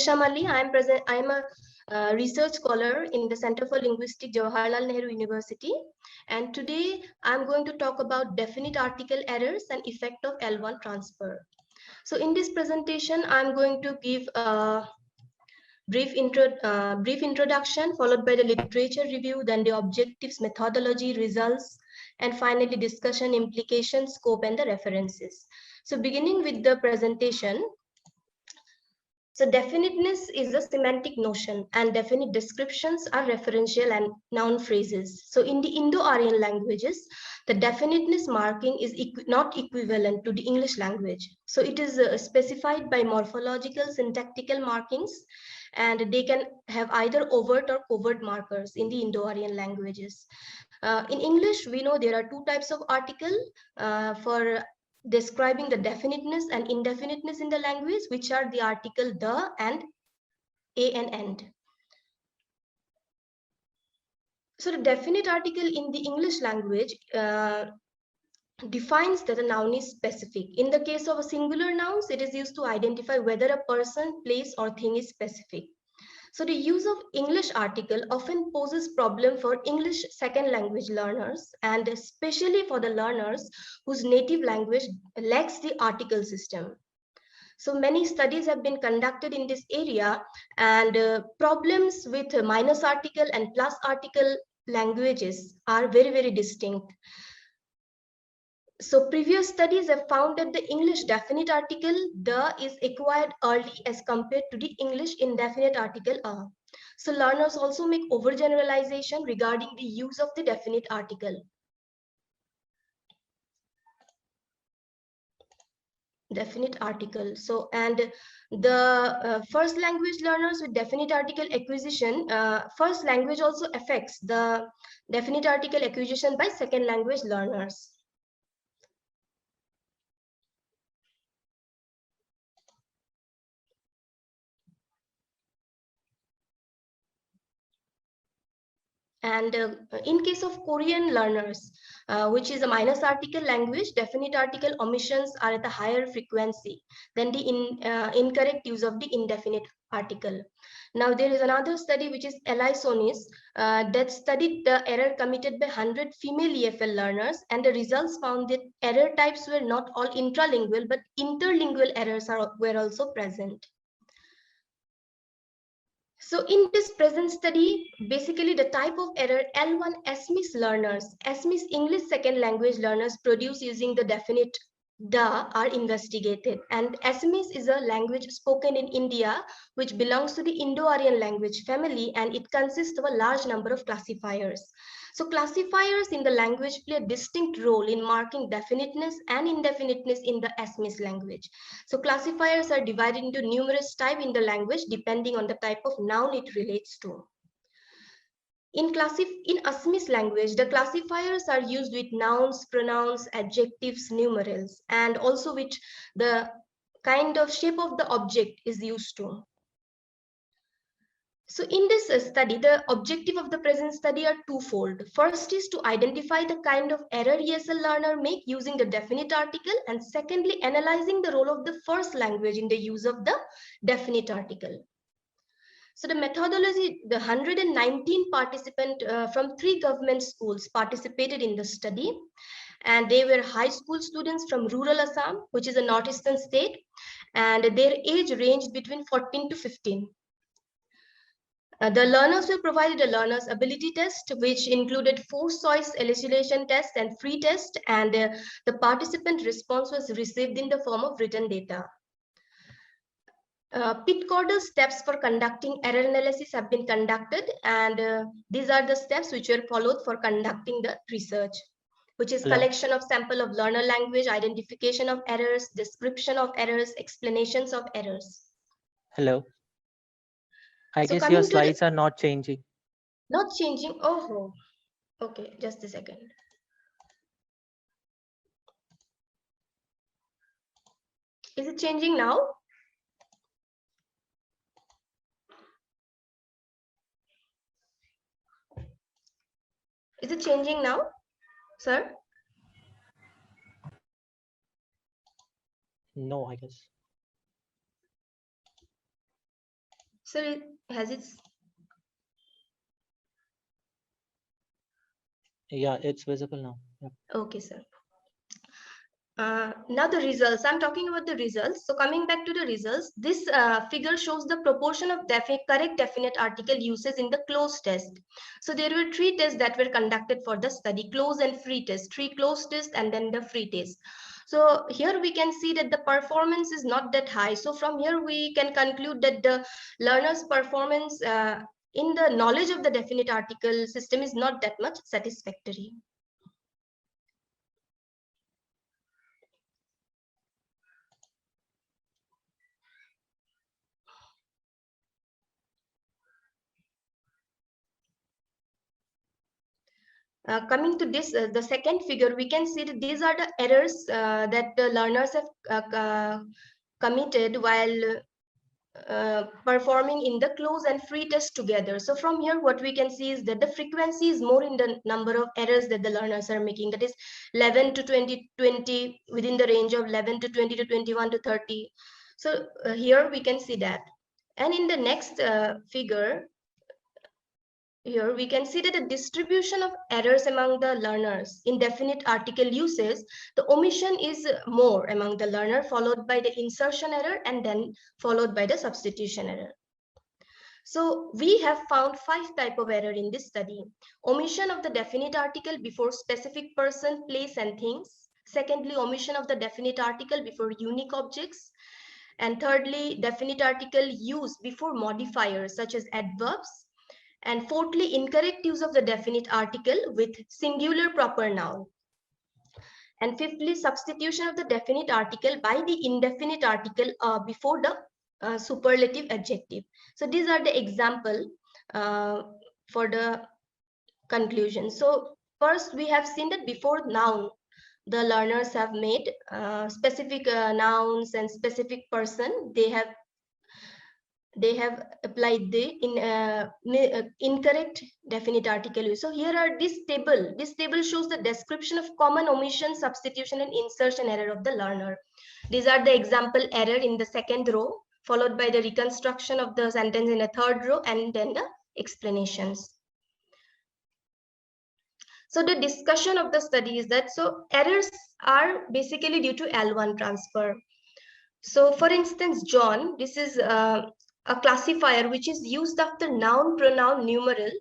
Resham Ali. I am a research scholar in the Center for Linguistics, Jawaharlal Nehru University. And today I'm going to talk about definite article errors and effect of L1 transfer. So in this presentation, I'm going to give a brief introduction, followed by the literature review, then the objectives, methodology, results, and finally discussion, implications, scope, and the references. So beginning with the presentation. So definiteness is a semantic notion and definite descriptions are referential and noun phrases. So in the Indo-Aryan languages, the definiteness marking is not equivalent to the English language. So it is specified by morphological, syntactical markings, and they can have either overt or covert markers in the Indo-Aryan languages. In English, we know there are two types of article for describing the definiteness and indefiniteness in the language, which are the article the and a and end. So the definite article in the English language defines that a noun is specific. In the case of a singular nouns, it is used to identify whether a person, place, or thing is specific. So the use of English article often poses problem for English second language learners, and especially for the learners whose native language lacks the article system. So many studies have been conducted in this area, and problems with minus article and plus article languages are very, very distinct. So previous studies have found that the English definite article the is acquired early as compared to the English indefinite article a. So learners also make overgeneralization regarding the use of the definite article. Definite article. So, and the first language learners with definite article acquisition, first language also affects the definite article acquisition by second language learners. And in case of Korean learners, which is a minus article language, definite article omissions are at a higher frequency than the incorrect use of the indefinite article. Now, there is another study which is Elisonis that studied the error committed by 100 female EFL learners, and the results found that error types were not all intralingual, but interlingual errors were also present. So in this present study, basically the type of error L1 SMIS learners, SMIS English second language learners produce using the definite the are investigated. And SMIS is a language spoken in India, which belongs to the Indo-Aryan language family, and it consists of a large number of classifiers. So classifiers in the language play a distinct role in marking definiteness and indefiniteness in the SMIS language. So classifiers are divided into numerous types in the language depending on the type of noun it relates to. In Assamese language, the classifiers are used with nouns, pronouns, adjectives, numerals, and also with the kind of shape of the object is used to. So in this study, the objective of the present study are twofold. First is to identify the kind of error ESL learner make using the definite article, and secondly, analyzing the role of the first language in the use of the definite article. So the methodology, the 119 participants from 3 government schools participated in the study, and they were high school students from rural Assam, which is a northeastern state, and their age ranged between 14 to 15. The learners were provided a learner's ability test, which included 4 choice elucidation tests and free test, and the participant response was received in the form of written data. Pitcorder steps for conducting error analysis have been conducted, and these are the steps which were followed for conducting the research, which is collection of sample of learner language, identification of errors, description of errors, explanations of errors. Hello. I guess your slides are not changing. Not changing. Oh, okay. Just a second. Is it changing now? Is it changing now, sir? No, I guess. So has it? Yeah, it's visible now. Yep. Okay, sir. Now the results, I'm talking about the results. So coming back to the results, this figure shows the proportion of correct definite article uses in the closed test. So there were 3 tests that were conducted for the study: closed and free test, 3 closed tests and then the free test. So here we can see that the performance is not that high. So from here we can conclude that the learner's performance in the knowledge of the definite article system is not that much satisfactory. Coming to this, the second figure, we can see that these are the errors that the learners have committed while performing in the closed and free test together. So from here, what we can see is that the frequency is more in the number of errors that the learners are making. That is 11 to 20, within the range of 11 to 20 to 21 to 30. So here we can see that. And in the next figure, here we can see that the distribution of errors among the learners in definite article uses, the omission is more among the learner, followed by the insertion error, and then followed by the substitution error. So we have found 5 types of error in this study: omission of the definite article before specific person, place, and things. Secondly, omission of the definite article before unique objects. And thirdly, definite article use before modifiers such as adverbs. And fourthly, incorrect use of the definite article with singular proper noun. And fifthly, substitution of the definite article by the indefinite article before the superlative adjective. So these are the example for the conclusion. So first, we have seen that before noun, the learners have made specific nouns and specific person. They have applied the incorrect definite article use. So here are this table. This table shows the description of common omission, substitution, and insertion error of the learner. These are the example error in the second row, followed by the reconstruction of the sentence in the third row, and then the explanations. So the discussion of the study is that, so errors are basically due to L1 transfer. So for instance, John, this is a classifier which is used after noun, pronoun, numeral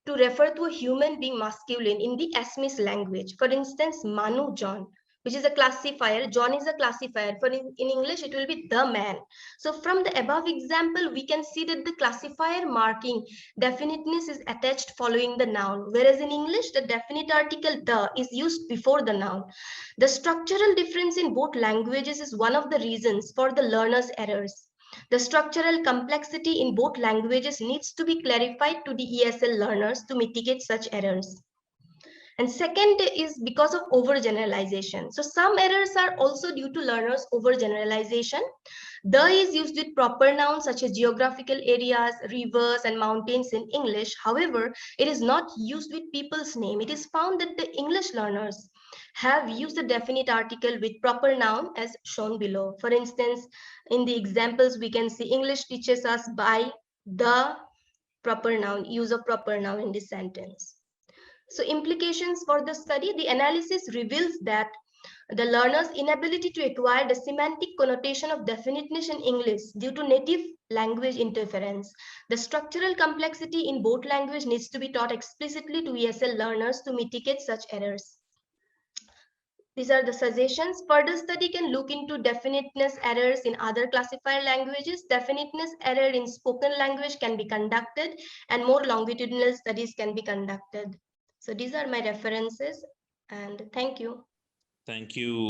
to refer to a human being masculine in the Assamese language. For instance, Manu John, which is a classifier. John is a classifier. For in English, it will be the man. So from the above example, we can see that the classifier marking definiteness is attached following the noun, whereas in English, the definite article the is used before the noun. The structural difference in both languages is one of the reasons for the learner's errors. The structural complexity in both languages needs to be clarified to the ESL learners to mitigate such errors. And second is because of overgeneralization. So some errors are also due to learners' overgeneralization. The is used with proper nouns such as geographical areas, rivers, and mountains in English. However, it is not used with people's name. It is found that the English learners have used the definite article with proper noun as shown below. For instance, in the examples, we can see English teaches us by the proper noun, use of proper noun in this sentence. So implications for the study, the analysis reveals that the learner's inability to acquire the semantic connotation of definiteness in English due to native language interference. The structural complexity in both languages needs to be taught explicitly to ESL learners to mitigate such errors. These are the suggestions. Further study can look into definiteness errors in other classifier languages. Definiteness error in spoken language can be conducted, and more longitudinal studies can be conducted. So these are my references, and thank you. Thank you.